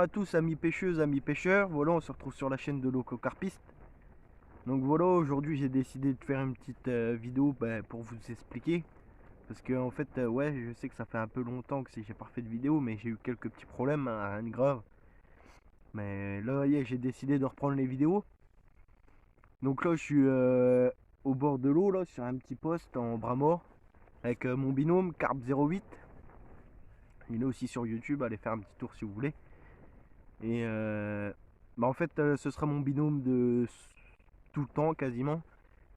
à tous, amis pêcheuses, amis pêcheurs. Voilà, on se retrouve sur la chaîne de Lococarpiste. Donc voilà, aujourd'hui j'ai décidé de faire une petite vidéo pour vous expliquer. Parce que en fait, ouais, je sais que ça fait un peu longtemps que j'ai pas fait de vidéo, mais j'ai eu quelques petits problèmes, hein, rien de grave. Mais là, yeah, j'ai décidé de reprendre les vidéos. Donc là, je suis au bord de l'eau, là, sur un petit poste en bras mort, avec mon binôme Carp08. Il est aussi sur YouTube, allez faire un petit tour si vous voulez. Et en fait, ce sera mon binôme de tout le temps quasiment.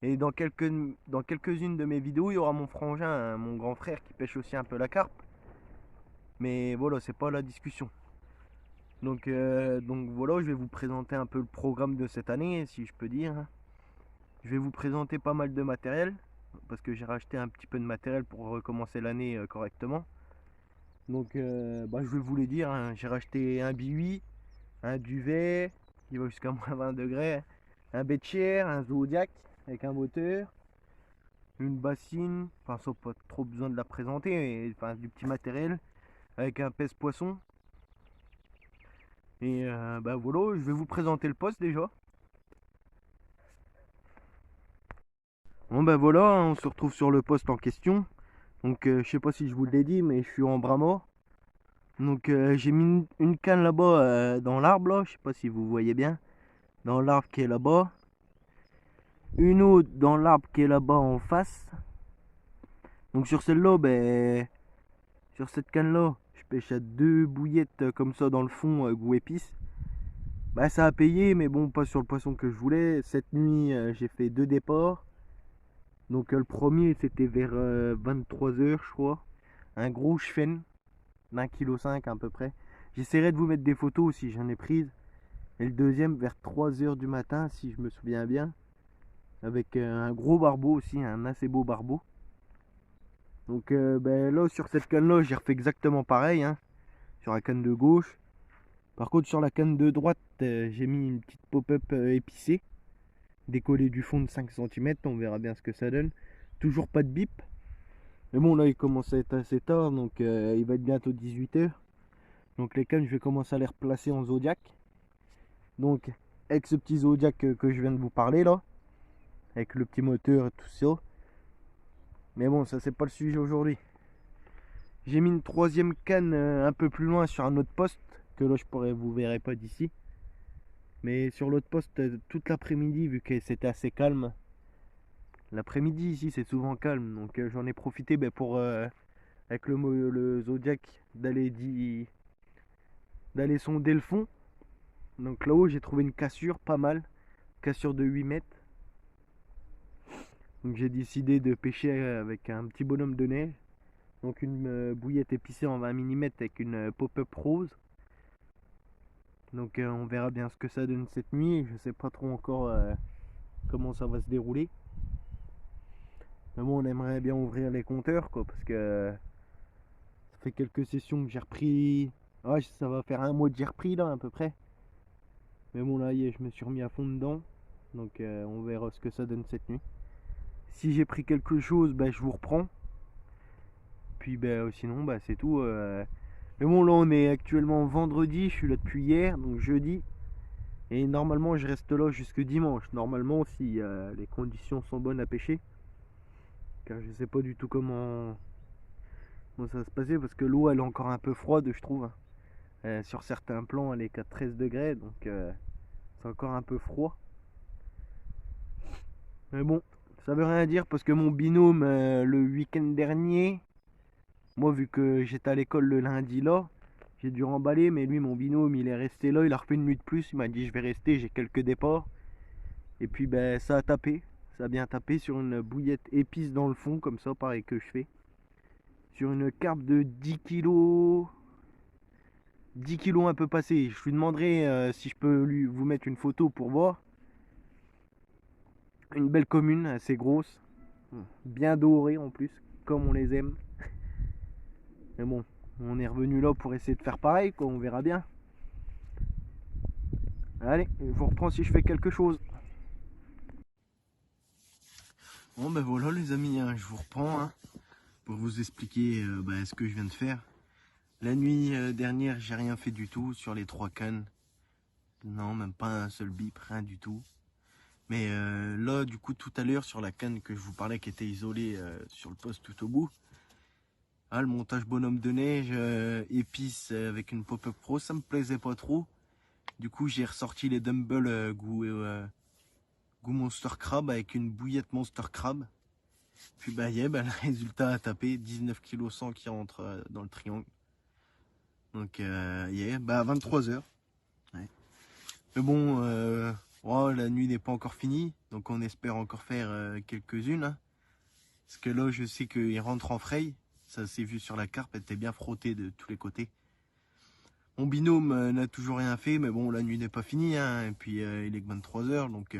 Et dans quelques-unes de mes vidéos, il y aura mon frangin, hein, mon grand frère qui pêche aussi un peu la carpe. Mais voilà, c'est pas la discussion. Donc voilà, je vais vous présenter un peu le programme de cette année, si je peux dire. Je vais vous présenter pas mal de matériel, parce que j'ai racheté un petit peu de matériel pour recommencer l'année correctement. Donc je vais vous les dire, hein. J'ai racheté un bihui, un duvet qui va jusqu'à moins 20 degrés, un bécher, un Zodiac avec un moteur, une bassine, enfin ça pas trop besoin de la présenter, mais, enfin du petit matériel avec un pèse-poisson. Et voilà, je vais vous présenter le poste déjà. Bon voilà, hein, on se retrouve sur le poste en question. Donc je sais pas si je vous l'ai dit, mais je suis en bras mort. Donc j'ai mis une canne là-bas dans l'arbre là, je sais pas si vous voyez bien, dans l'arbre qui est là-bas. Une autre dans l'arbre qui est là-bas en face. Donc sur celle-là, sur cette canne-là, je pêche à 2 bouillettes comme ça dans le fond, goût épice. Ça a payé, mais bon, pas sur le poisson que je voulais. Cette nuit, j'ai fait 2 départs. Donc le premier, c'était vers 23 h, je crois. Un gros chefenne d'1,5 kg à peu près. J'essaierai de vous mettre des photos si j'en ai prises. Et le deuxième, vers 3 h du matin, si je me souviens bien. Avec un gros barbeau aussi, un assez beau barbeau. Donc là, sur cette canne-là, j'ai refait exactement pareil, hein, sur la canne de gauche. Par contre, sur la canne de droite, j'ai mis une petite pop-up épicée, décollée du fond de 5 cm. On verra bien ce que ça donne. Toujours pas de bip. Mais bon, là, il commence à être assez tard, donc il va être bientôt 18 h. Donc les cannes, je vais commencer à les replacer en Zodiac. Donc, avec ce petit Zodiac que je viens de vous parler, là, avec le petit moteur et tout ça. Mais bon, ça, c'est pas le sujet aujourd'hui. J'ai mis une troisième canne un peu plus loin sur un autre poste, que là, vous verrez pas d'ici. Mais sur l'autre poste, toute l'après-midi, vu que c'était assez calme. L'après-midi ici, c'est souvent calme, donc j'en ai profité pour, avec le Zodiac, d'aller sonder le fond. Donc là-haut, j'ai trouvé une cassure, pas mal. Cassure de 8 mètres. Donc j'ai décidé de pêcher avec un petit bonhomme de neige. Donc une bouillette épicée en 20 mm avec une pop-up rose. Donc on verra bien ce que ça donne cette nuit. Je sais pas trop encore comment ça va se dérouler. Mais bon, on aimerait bien ouvrir les compteurs, quoi, parce que ça fait quelques sessions que j'ai repris. Ouais, ça va faire un mois que j'ai repris là à peu près. Mais bon, là, je me suis remis à fond dedans. Donc on verra ce que ça donne cette nuit. Si j'ai pris quelque chose, je vous reprends. Puis sinon, c'est tout. Mais bon, là, on est actuellement vendredi. Je suis là depuis hier, donc jeudi. Et normalement, je reste là jusque dimanche. Normalement, si les conditions sont bonnes à pêcher. Car je sais pas du tout comment ça va se passer. Parce que l'eau, elle est encore un peu froide, je trouve. Sur certains plans, elle est qu'à 13 degrés. Donc, c'est encore un peu froid. Mais bon, ça veut rien dire parce que mon binôme, le week-end dernier, moi, vu que j'étais à l'école le lundi là, j'ai dû remballer. Mais lui, mon binôme, il est resté là. Il a refait une nuit de plus. Il m'a dit, je vais rester, j'ai quelques départs. Et puis, ça a tapé. Ça a bien tapé sur une bouillette épice dans le fond, comme ça, pareil que je fais. Sur une carpe de 10 kilos. 10 kilos un peu passé. Je lui demanderai si je peux vous mettre une photo pour voir. Une belle commune, assez grosse. Bien dorée en plus, comme on les aime. Mais bon, on est revenu là pour essayer de faire pareil, quoi. On verra bien. Allez, je vous reprends si je fais quelque chose. Bon voilà les amis, hein, je vous reprends pour vous expliquer ce que je viens de faire. La nuit dernière, j'ai rien fait du tout sur les 3 cannes. Non, même pas un seul bip, rien du tout. Mais là, du coup, tout à l'heure, sur la canne que je vous parlais, qui était isolée sur le poste tout au bout, le montage bonhomme de neige, épice avec une Pop-Up Pro, ça me plaisait pas trop. Du coup, j'ai ressorti les dumbbells goût Monster Crab avec une bouillette Monster Crab. Puis le résultat a tapé 19 kg 100 qui rentre dans le triangle. Donc 23h. Ouais. Mais bon, la nuit n'est pas encore finie, donc on espère encore faire quelques-unes. Hein. Parce que là, je sais qu'il rentre en fraye. Ça s'est vu sur la carte, elle était bien frottée de tous les côtés. Mon binôme n'a toujours rien fait, mais bon, la nuit n'est pas finie. Hein. Et puis il est que 23h, donc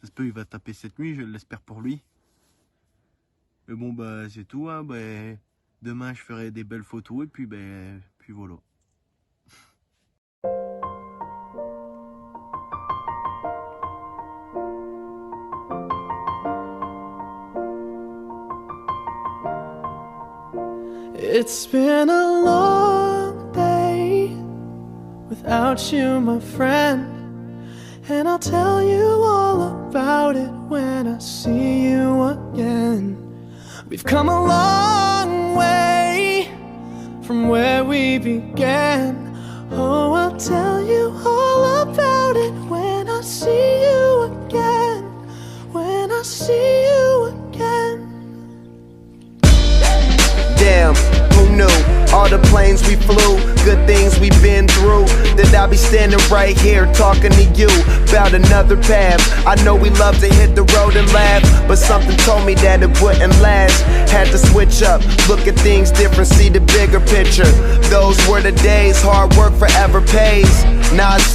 ça se peut il va taper cette nuit, je l'espère pour lui. Mais bon, c'est tout. Hein. Demain, je ferai des belles photos et puis voilà. It's been a long day without you, my friend, and I'll tell you all about it when I see you again. We've come a long way from where we began. Oh, I'll tell you all about it when I see you again. When I see you again. Damn, who knew? All the planes we flew, good things we've been through, that I'll be standing right here talking to you about another path. I know we love to hit the road and laugh, but something told me that it wouldn't last. Had to switch up, look at things different, see the bigger picture. Those were the days, hard work forever pays. Now I see